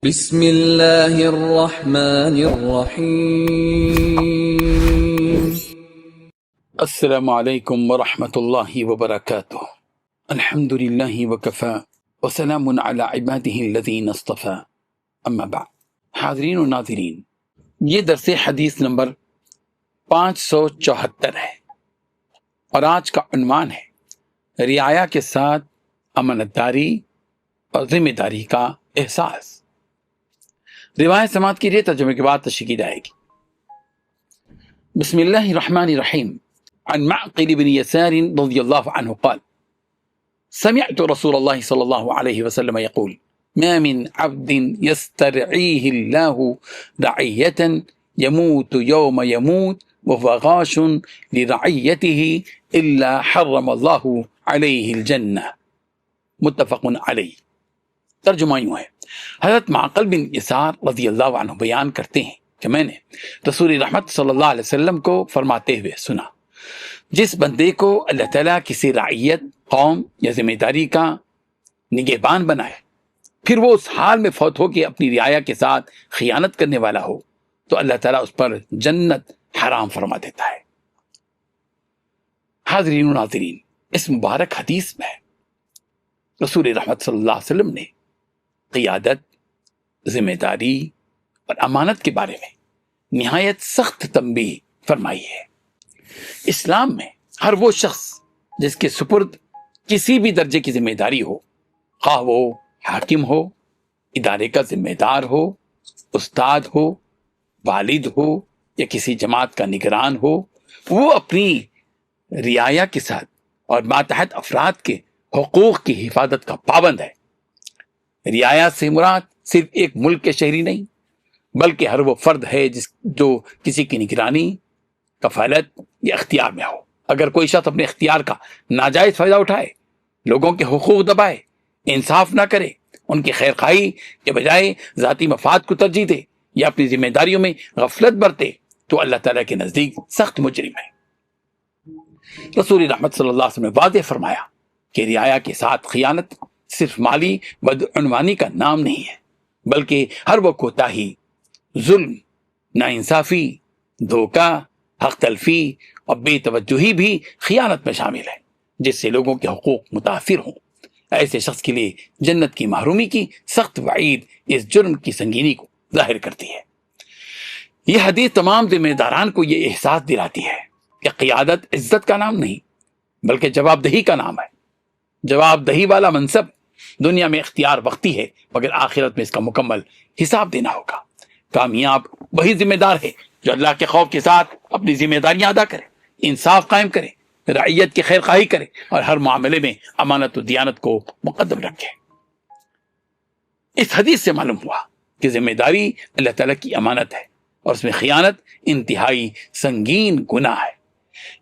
بسم اللہ الرحمن الرحیم۔ السلام علیکم ورحمۃ اللہ وبرکاتہ۔ الحمد للہ وکفی وسلام علی عبادہ الذین اصطفی، اما بعد۔ حاضرین و ناظرین، یہ درس حدیث نمبر 574 ہے اور آج کا عنوان ہے رعایا کے ساتھ امانت داری اور ذمہ داری کا احساس۔ روایت سماعت کی لیے ترجمے کے بعد تشریح کی جائے گی۔ بسم اللہ الرحمن الرحیم۔ عن معقل بن يسار رضی اللہ عنہ قال سمعت رسول اللہ صلی اللہ علیہ وسلم يقول ما من عبد يسترعيه الله رعية يموت يوم يموت وهو غاش لرعيته إلا حرم الله عليه الجنة، متفق علیہ۔ ترجمہ یوں ہے، حضرت معقل بن یسار رضی اللہ عنہ بیان کرتے ہیں کہ میں نے رسول رحمت صلی اللہ علیہ وسلم کو فرماتے ہوئے سنا، جس بندے کو اللہ تعالیٰ کسی رعیت، قوم یا ذمہ داری کا نگہبان بنائے، پھر وہ اس حال میں فوت ہو کے اپنی رعایا کے ساتھ خیانت کرنے والا ہو، تو اللہ تعالیٰ اس پر جنت حرام فرما دیتا ہے۔ حاضرین و ناظرین، اس مبارک حدیث میں رسول رحمت صلی اللہ علیہ وسلم نے قیادت، ذمہ داری اور امانت کے بارے میں نہایت سخت تنبیہ فرمائی ہے۔ اسلام میں ہر وہ شخص جس کے سپرد کسی بھی درجے کی ذمہ داری ہو، خواہ وہ حاکم ہو، ادارے کا ذمہ دار ہو، استاد ہو، والد ہو یا کسی جماعت کا نگران ہو، وہ اپنی رعایا کے ساتھ اور ماتحت افراد کے حقوق کی حفاظت کا پابند ہے۔ رعایا سے مراد صرف ایک ملک کے شہری نہیں، بلکہ ہر وہ فرد ہے جو کسی کی نگرانی، کفالت یا اختیار میں ہو۔ اگر کوئی شخص اپنے اختیار کا ناجائز فائدہ اٹھائے، لوگوں کے حقوق دبائے، انصاف نہ کرے، ان کی خیر خواہی کے بجائے ذاتی مفاد کو ترجیح دے یا اپنی ذمہ داریوں میں غفلت برتے، تو اللہ تعالیٰ کے نزدیک سخت مجرم ہے۔ رسول رحمت صلی اللہ علیہ وسلم نے واضح فرمایا کہ رعایا کے ساتھ خیانت صرف مالی بدعنوانی کا نام نہیں ہے، بلکہ ہر وہ کوتاہی، ظلم، ناانصافی، دھوکہ، حق تلفی اور بے توجہی بھی خیانت میں شامل ہے، جس سے لوگوں کے حقوق متاثر ہوں۔ ایسے شخص کے لیے جنت کی محرومی کی سخت وعید اس جرم کی سنگینی کو ظاہر کرتی ہے۔ یہ حدیث تمام ذمہ داران کو یہ احساس دلاتی ہے کہ قیادت عزت کا نام نہیں، بلکہ جواب دہی کا نام ہے۔ جواب دہی والا منصب دنیا میں اختیار وقتی ہے، مگر آخرت میں اس کا مکمل حساب دینا ہوگا۔ کامیاب وہی ذمہ دار ہے جو اللہ کے خوف کے ساتھ اپنی ذمہ داریاں ادا کرے، انصاف قائم کرے، رعیت کی خیر خواہی کرے اور ہر معاملے میں امانت و دیانت کو مقدم رکھے۔ اس حدیث سے معلوم ہوا کہ ذمہ داری اللہ تعالیٰ کی امانت ہے اور اس میں خیانت انتہائی سنگین گناہ ہے۔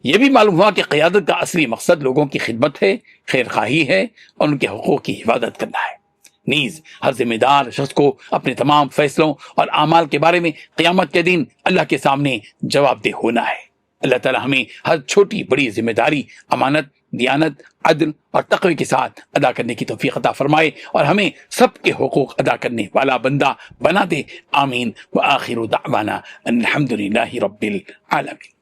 یہ بھی معلوم ہوا کہ قیادت کا اصلی مقصد لوگوں کی خدمت ہے، خیر خواہی ہے اور ان کے حقوق کی حفاظت کرنا ہے۔ نیز ہر ذمہ دار شخص کو اپنے تمام فیصلوں اور اعمال کے بارے میں قیامت کے دن اللہ کے سامنے جواب دہ ہونا ہے۔ اللہ تعالی ہمیں ہر چھوٹی بڑی ذمہ داری امانت، دیانت، عدل اور تقوی کے ساتھ ادا کرنے کی توفیق عطا فرمائے اور ہمیں سب کے حقوق ادا کرنے والا بندہ بنا دے۔ آمین۔ وآخر دعوانا ان الحمد للہ رب العالمین۔